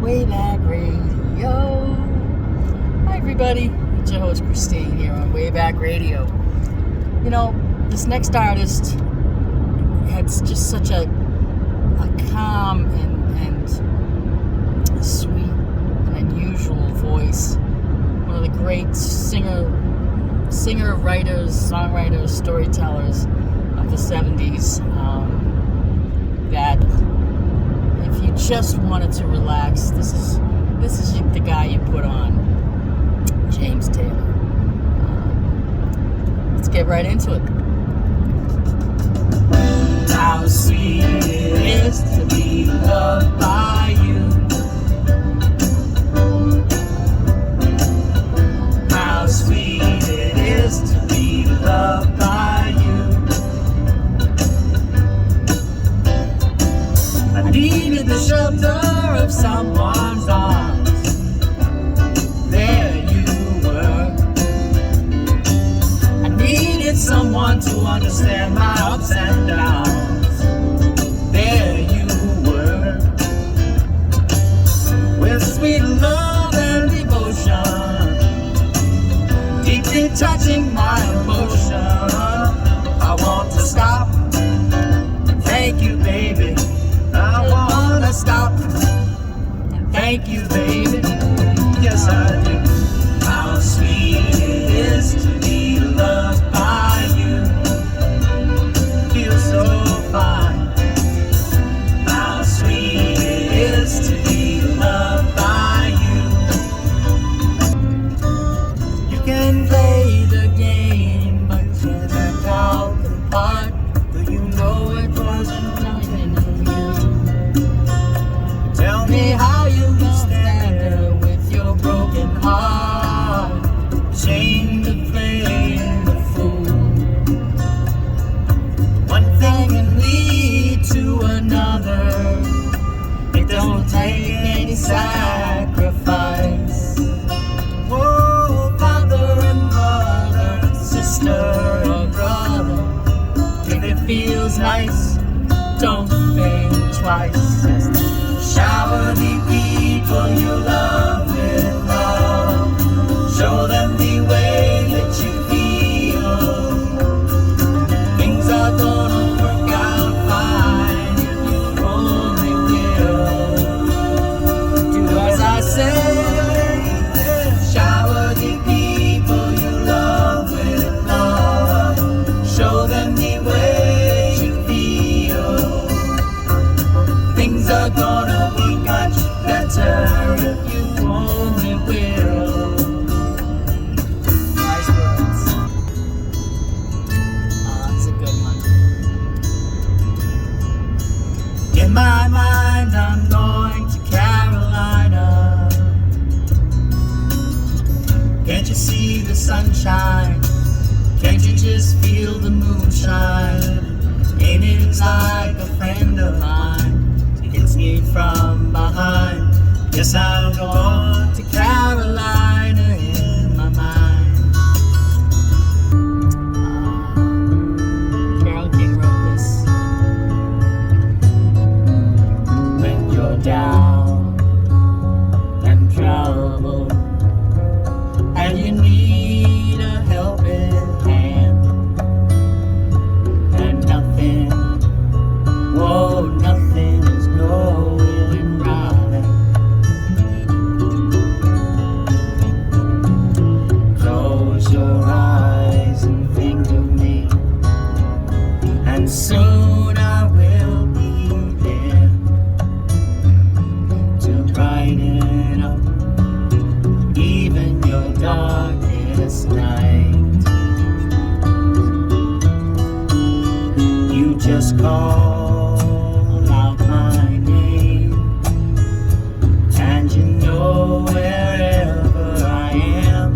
Wayback Radio. Hi, everybody. It's your host, Christine, here on Wayback Radio. You know, this next artist had just such a calm and sweet and unusual voice. One of the great singer, writers, songwriters, storytellers of the 70s. That if you just wanted to relax, this is the guy you put on, James Taylor. Let's get right into it. How sweet it is to be loved by you. How sweet it is to be loved by you. I needed the shelter of someone's arms. There you were. I needed someone to understand my ups and downs. There you were. With sweet love and devotion, deeply touching my emotion. I want to stop. Thank you, baby. I wanna stop. Thank you, baby. Yes, I do. How sweet it is to be loved by you. Feels so fine. How sweet it is to be loved by you. You can play the game, but you left out the part. Do you know it wasn't nothing to you? Tell me how you can stand there with your broken heart, ashamed of playing the fool. One thing can lead to another. It don't take any sacrifice. Oh, father and mother, sister or brother, if it feels nice, don't think twice. Shower the people you love with love. Show them the way that you feel. Things are gonna work out fine if you only will. Do as I say. Shower the people you love with love. Show them the way you feel. Things are gonna be much better if you only will. Nice words. That's a good one. In my mind, I'm going to Carolina. Can't you see the sunshine? Can't you just feel the moonshine? Ain't it like a friend of mine? Hits me from behind. Yes, I'm going to Carolina in my mind. Carole King wrote this. When you're down and troubled and you need a helping hand, and nothing, whoa, nothing is going right. Close your eyes and think of me, and soon I will be there to brighten up even your darkest night. You just call out my name, and you know wherever I am,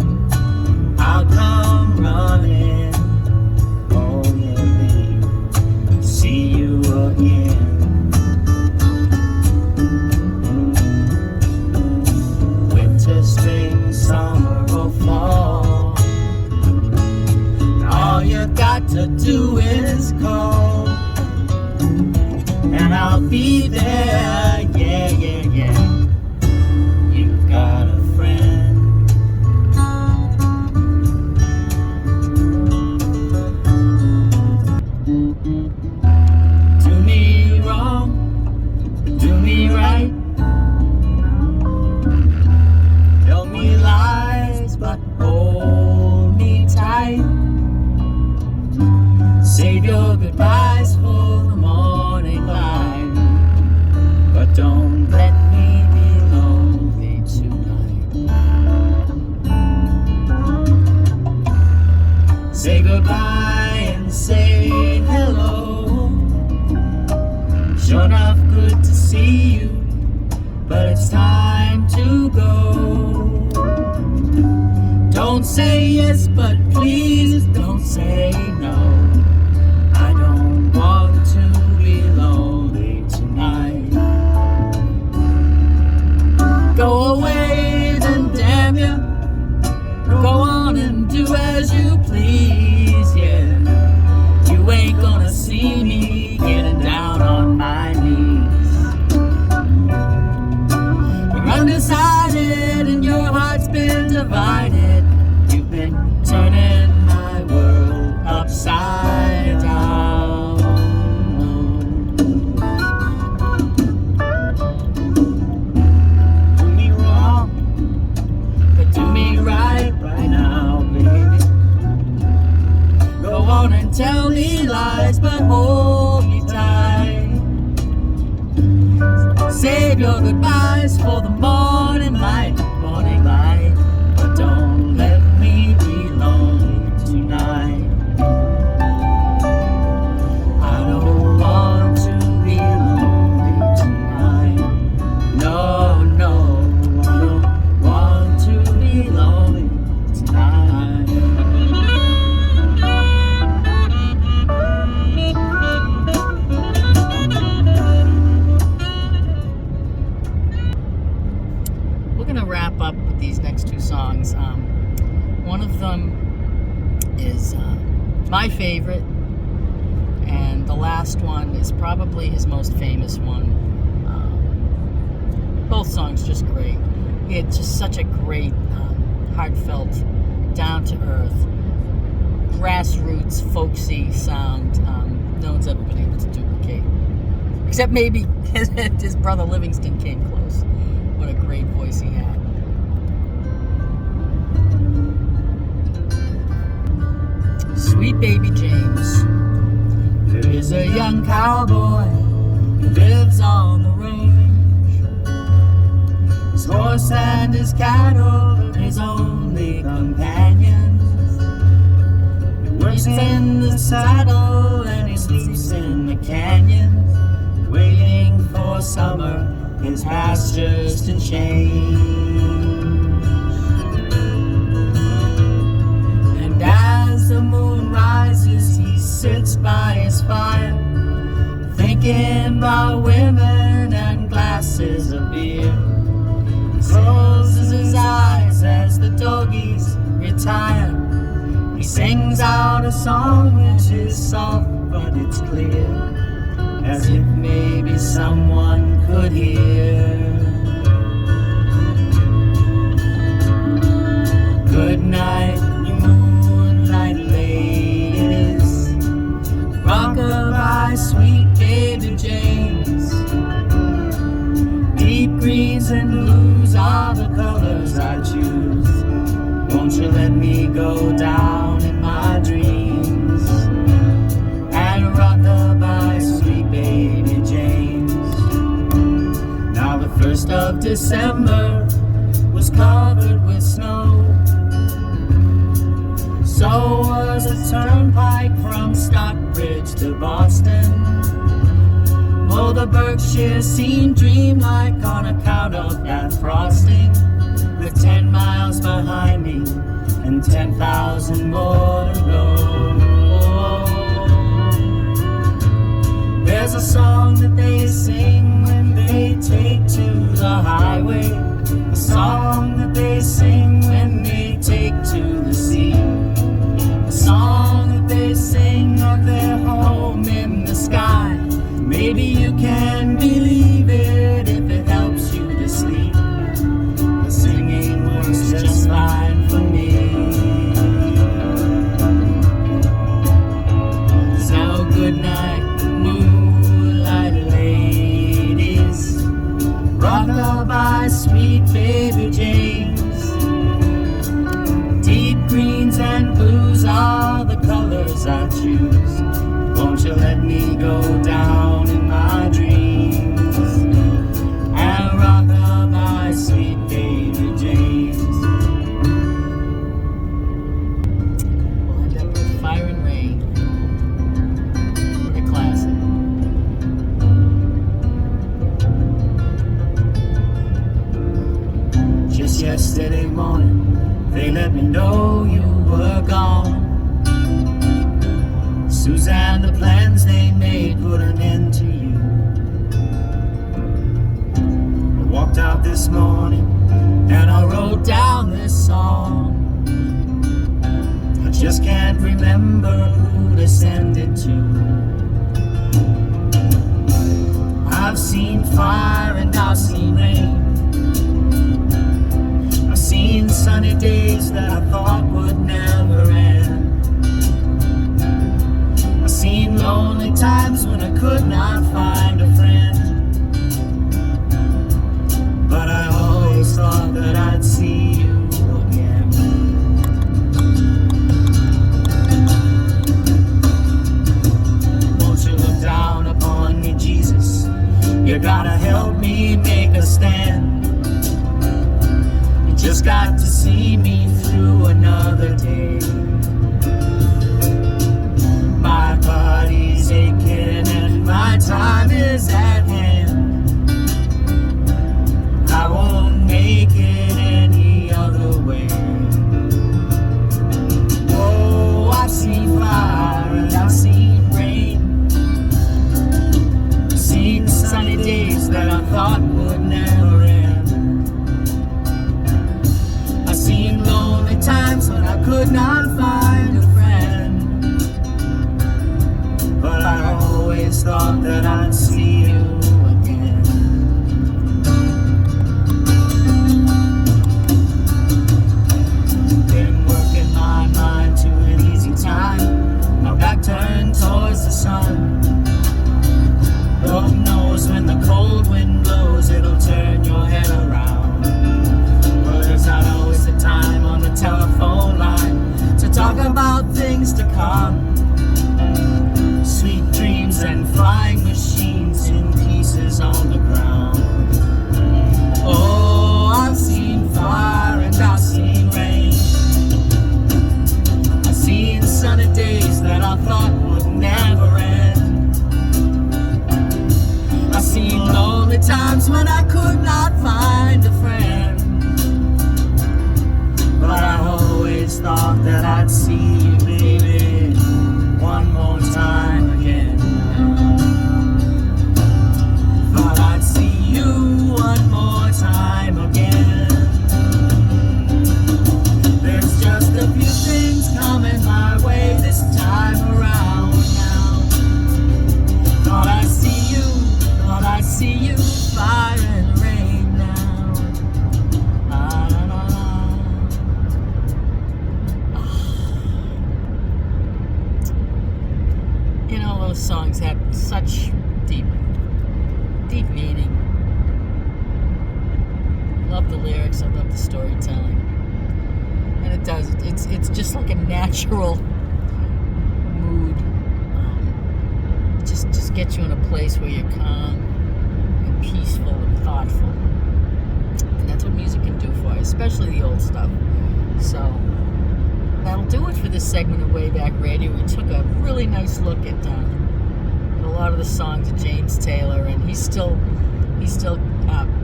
I'll come running. Oh yeah, babe, see you again. Winter, spring, summer or fall, all you got to do is call. it's time to go. Don't say yes, but please don't say no. I don't want to be lonely tonight. Go away, then damn you. Go on and do as you please, yeah. You ain't gonna see me getting down on my knees. You're undecided and your heart's been divided. You've been turning my world upside down. Do me wrong, but do me right now, baby. Go on and tell me lies, but hold me tight. Save your goodbyes for the morning light, but don't let me be lonely tonight. I don't want to be lonely tonight. No, no, I don't want to be lonely tonight. We're gonna wrap up with these next two songs. One of them is my favorite, and the last one is probably his most famous one. Both songs just great. He had just such a great, heartfelt, down-to-earth, grassroots, folksy sound. No one's ever been able to duplicate. Except maybe his brother Livingston came close. What a great voice he had. Sweet Baby James. There is a young cowboy who lives on the range. His horse and his cattle are his only companions. He works in the saddle and he sleeps in the canyons, waiting for summer, his pastures to change. And as the moon rises, he sits by his fire, thinking about women and glasses of beer. He closes his eyes as the doggies retire. He sings out a song which is soft but it's clear, as if maybe someone could hear. Good night, you moonlight ladies. Rockabye, sweet baby James. Deep greens and blues are the colors I choose. Won't you let me go down in my dreams and rockabye, sweet baby James. Now the 1st of December was covered with snow. So was a turnpike from Stockbridge to Boston. Oh, the Berkshire seemed dreamlike on account of that frosting. With 10 miles behind me and 10,000 more to go. There's a song that they sing when they take to the highway, a song that they sing when they take to the sea, a song that they sing of their home in the sky. Maybe you can believe it if it helps you to sleep. The singing works just fine for me. So good night, moonlight ladies. Rockabye, sweet baby James. Deep greens and blues are the colors I choose. Won't you let me go down in my dreams and rockabye, sweet baby James. We'll end up with Fire and Rain. What a classic. yesterday morning, they let me know you were gone. Suzanne, the plans they made put an end to you. I walked out this morning and I wrote down this song. I just can't remember who to send it to. I've seen fire and I've seen rain. I've seen sunny days that I thought would never end. I've seen lonely times when I could not find a friend. But I always thought that I'd see you again. Won't you look down upon me, Jesus? You gotta help me make a stand. You just got to see me through another day. My body's aching and my time is at hand. I won't make it any other way. Oh, I've seen fire and I've seen rain. I've seen sunny days that I thought would never end. I've seen lonely times when I could not find a friend. But I always thought that I'd see you again. Been working my mind to an easy time. My back turned towards the sun. Lord knows when the cold wind blows, it'll turn your head around. Well, there's not always the time on the telephone line to talk about things to come. Sweet dreams and flying machines in pieces on the ground. Oh, I've seen fire and I've seen rain. I've seen sunny days that I thought would never end. I've seen lonely times when I could not find a friend. But I always thought that I'd see you, baby, one more time again. Thought I'd see you one more time again. There's just a few things coming my way this time around now. Thought I'd see you, thought I'd see you, fire and rain now. La, la, la, la. You know, those songs have such deep meaning. Love the lyrics, I love the storytelling. And it does, it's just like a natural mood. Just gets you in a place where you're calm and peaceful and thoughtful. And that's what music can do for you, especially the old stuff. So that'll do it for this segment of Wayback Radio. We took a really nice look at a lot of the songs of James Taylor, and he's still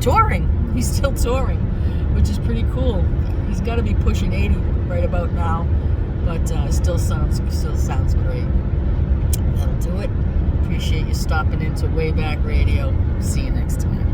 touring. He's still touring, which is pretty cool. He's got to be pushing 80 right about now, but still sounds great. That'll do it. Appreciate you stopping into Wayback Radio. See you next time.